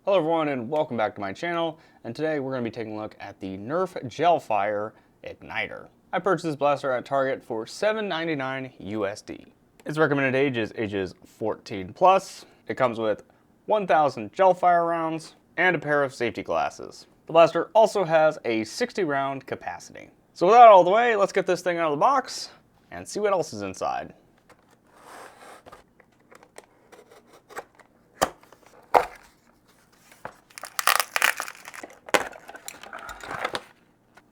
Hello everyone and welcome back to my channel, and today we're going to be taking a look at the Nerf GelFire Ignitor. I purchased this blaster at Target for $7.99 USD. Its recommended age is ages 14 plus. It comes with 1,000 GelFire rounds and a pair of safety glasses. The blaster also has a 60 round capacity. So with that out of the way, let's get this thing out of the box and see what else is inside.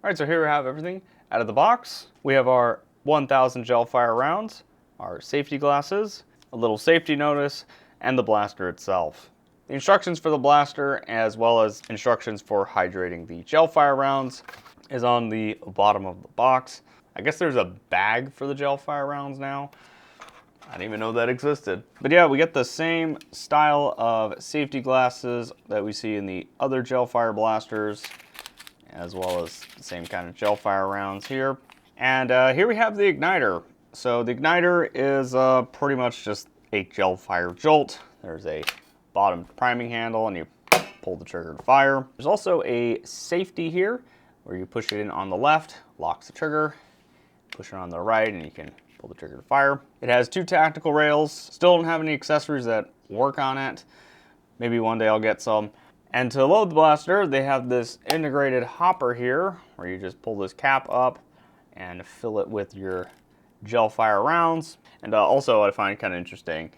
Alright, so here we have everything out of the box. We have our 1,000 GelFire rounds, our safety glasses, a little safety notice, and the blaster itself. The instructions for the blaster, as well as instructions for hydrating the GelFire rounds, is on the bottom of the box. I guess there's a bag for the GelFire rounds now. I didn't even know that existed. But yeah, we get the same style of safety glasses that we see in the other GelFire blasters, as well as the same kind of GelFire rounds here. And here we have the Ignitor. So the Ignitor is pretty much just a GelFire jolt. There's a bottom priming handle and you pull the trigger to fire. There's also a safety here where you push it in on the left, locks the trigger, push it on the right and you can pull the trigger to fire. It has two tactical rails. Still don't have any accessories that work on it. Maybe one day I'll get some. And to load the blaster, they have this integrated hopper here, where you just pull this cap up and fill it with your GelFire rounds. And also, I find kind of interesting,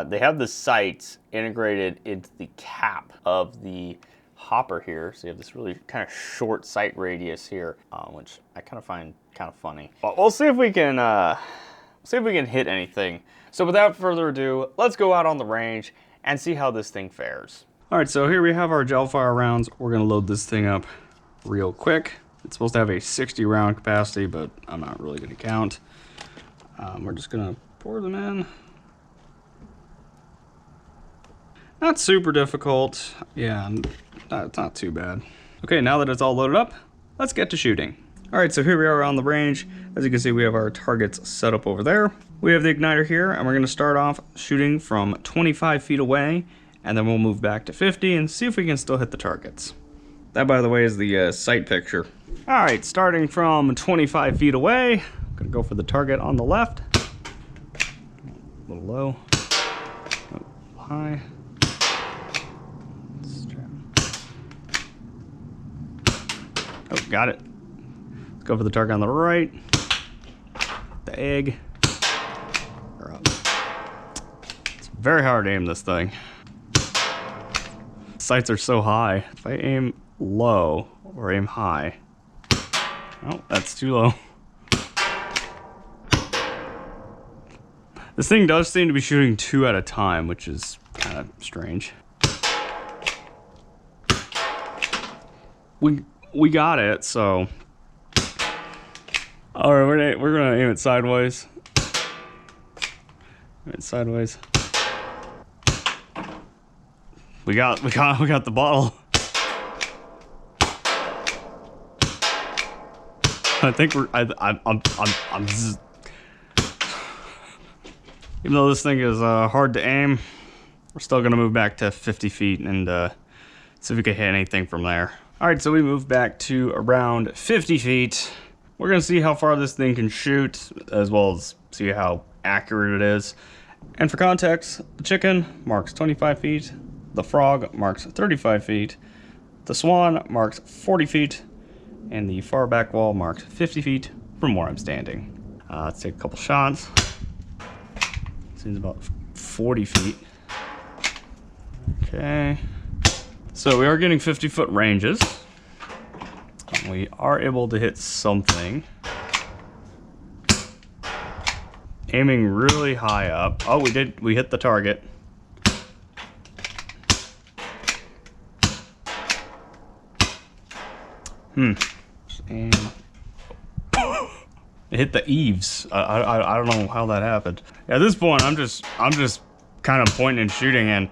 they have the sights integrated into the cap of the hopper here. So you have this really kind of short sight radius here, which I kind of find kind of funny. But we'll see if we can hit anything. So without further ado, let's go out on the range and see how this thing fares. Alright, so here we have our GelFire rounds. We're going to load this thing up real quick. It's supposed to have a 60 round capacity, but I'm not really going to count. We're just going to pour them in. Not super difficult. Yeah, it's not too bad. Okay, now that it's all loaded up, let's get to shooting. Alright, so here we are on the range. As you can see, we have our targets set up over there. We have the Ignitor here, and we're going to start off shooting from 25 feet away. And then we'll move back to 50 and see if we can still hit the targets. That, by the way, is the sight picture. All right, starting from 25 feet away, I'm gonna go for the target on the left. A little low, a little high. Oh, got it. Let's go for the target on the right. The egg. It's very hard to aim this thing. Sights are so high. If I aim low or aim high, oh, that's too low. This thing does seem to be shooting two at a time, which is kind of strange. We got it, so. All right, we're gonna aim it sideways. Aim it sideways. We got the bottle. I think I'm just, even though this thing is hard to aim, we're still gonna move back to 50 feet and see if we can hit anything from there. All right, so we moved back to around 50 feet. We're gonna see how far this thing can shoot, as well as see how accurate it is. And for context, the chicken marks 25 feet. The frog marks 35 feet, the swan marks 40 feet, and the far back wall marks 50 feet from where I'm standing. Let's take a couple shots. Seems about 40 feet. Okay. So we are getting 50-foot ranges. We are able to hit something. Aiming really high up. Oh, we hit the target. And it hit the eaves. I don't know how that happened. At this point, I'm just kind of pointing and shooting, and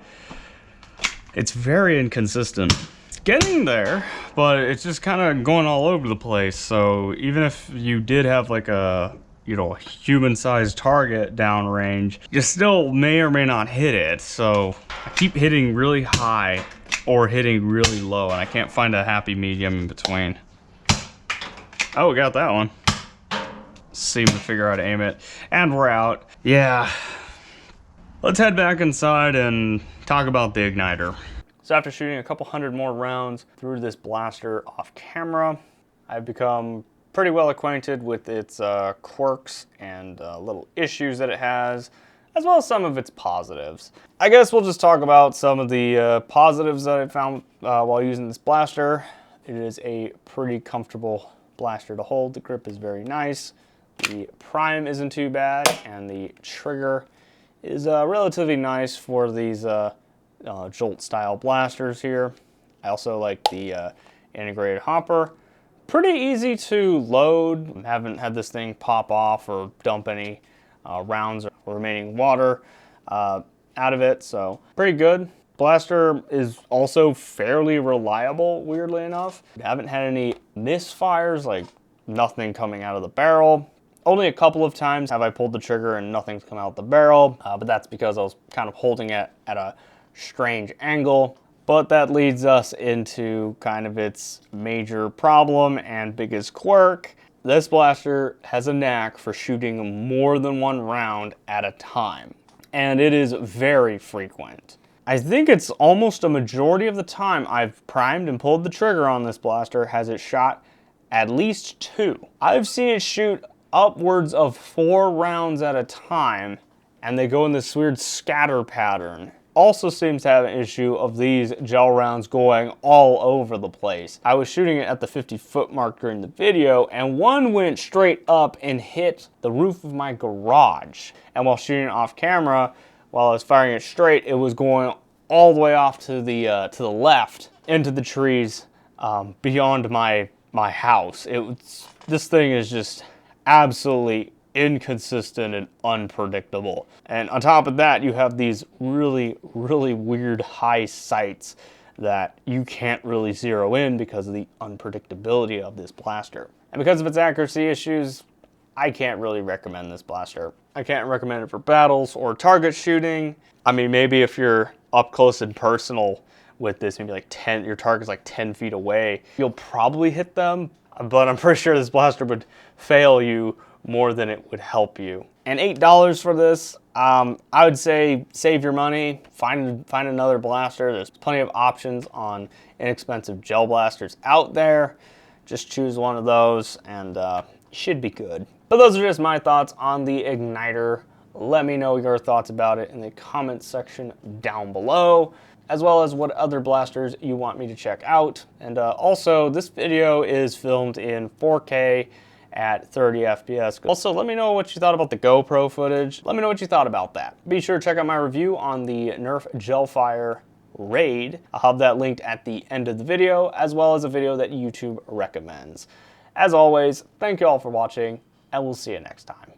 it's very inconsistent. It's getting there, but it's just kind of going all over the place. So even if you did have like a human-sized target downrange, you still may or may not hit it. So I keep hitting really high or hitting really low, and I can't find a happy medium in between. Oh, we got that one. Seem to figure out how to aim it. And we're out. Yeah. Let's head back inside and talk about the igniter. So after shooting a couple hundred more rounds through this blaster off camera, I've become pretty well acquainted with its quirks and little issues that it has, as well as some of its positives. I guess we'll just talk about some of the positives that I found while using this blaster. It is a pretty comfortable blaster to hold. The grip is very nice. The prime isn't too bad, and the trigger is relatively nice for these Jolt style blasters here. I also like the integrated hopper. Pretty easy to load. Haven't had this thing pop off or dump any rounds or remaining water out of it, so pretty good. Blaster is also fairly reliable, weirdly enough. Haven't had any misfires, like nothing coming out of the barrel. Only a couple of times have I pulled the trigger and nothing's come out the barrel, but that's because I was kind of holding it at a strange angle. But that leads us into kind of its major problem and biggest quirk. This blaster has a knack for shooting more than one round at a time, and it is very frequent. I think it's almost a majority of the time I've primed and pulled the trigger on this blaster has it shot at least 2. I've seen it shoot upwards of 4 rounds at a time, and they go in this weird scatter pattern. Also seems to have an issue of these gel rounds going all over the place. I was shooting it at the 50-foot mark during the video, and one went straight up and hit the roof of my garage. And while shooting it off camera, while I was firing it straight, it was going all the way off to the left into the trees beyond my house. This thing is just absolutely inconsistent and unpredictable. And on top of that, you have these really, really weird high sights that you can't really zero in because of the unpredictability of this blaster. And because of its accuracy issues, I can't really recommend this blaster. I can't recommend it for battles or target shooting. I mean, maybe if you're up close and personal with this, maybe like your target's like 10 feet away, you'll probably hit them, but I'm pretty sure this blaster would fail you more than it would help you. And $8 for this, I would say save your money, find another blaster. There's plenty of options on inexpensive gel blasters out there. Just choose one of those and you should be good. But those are just my thoughts on the igniter. Let me know your thoughts about it in the comments section down below, as well as what other blasters you want me to check out. And also, this video is filmed in 4K at 30 FPS. Also, let me know what you thought about the GoPro footage. Let me know what you thought about that. Be sure to check out my review on the Nerf GelFire Raid. I'll have that linked at the end of the video, as well as a video that YouTube recommends. As always, thank you all for watching, and we'll see you next time.